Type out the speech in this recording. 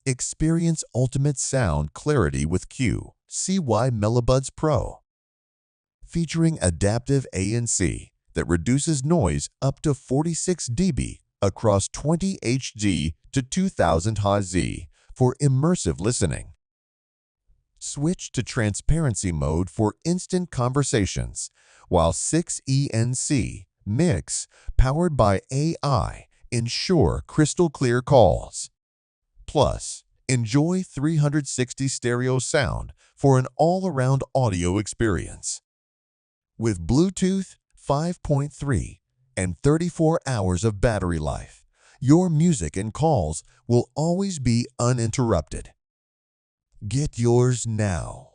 Experience ultimate sound clarity with QCY MeloBuds Pro, featuring adaptive ANC that reduces noise up to 46 dB across 20 Hz to 2000 Hz for immersive listening. Switch to transparency mode for instant conversations, while 6ENC Mix, powered by AI, ensure crystal clear calls. Plus, enjoy 360 stereo sound for an all-around audio experience. With Bluetooth 5.3 and 34 hours of battery life, your music and calls will always be uninterrupted. Get yours now.